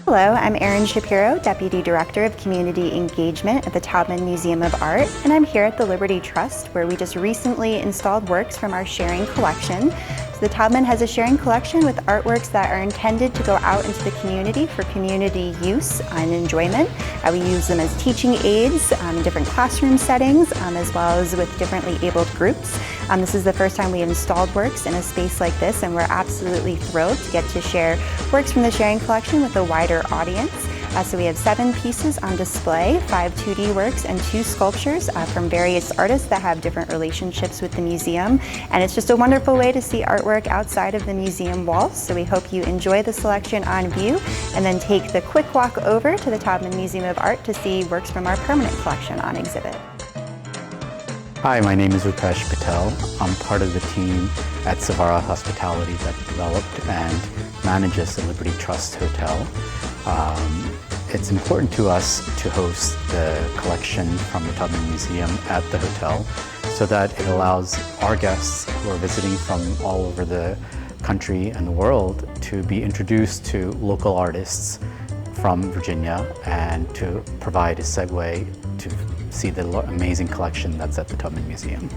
Hello, I'm Erin Shapiro, Deputy Director of Community Engagement at the Taubman Museum of Art, and I'm here at the Liberty Trust where we just recently installed works from our sharing collection. So the Taubman has a sharing collection with artworks that are intended to go out into the community for community use and enjoyment. We use them as teaching aids in different classroom settings as well as with differently abled groups. This is the first time we installed works in a space like this, and we're absolutely thrilled to get to share works from the sharing collection with a wider audience. So we have 7 pieces on display, 5 2D works and 2 sculptures from various artists that have different relationships with the museum. And it's just a wonderful way to see artwork outside of the museum walls. So we hope you enjoy the selection on view and then take the quick walk over to the Taubman Museum of Art to see works from our permanent collection on exhibit. Hi, my name is Rupesh Patel. I'm part of the team at Savara Hospitality that developed and manages the Liberty Trust Hotel. It's important to us to host the collection from the Taubman Museum at the hotel so that it allows our guests who are visiting from all over the country and the world to be introduced to local artists from Virginia and to provide a segue to see the amazing collection that's at the Taubman Museum.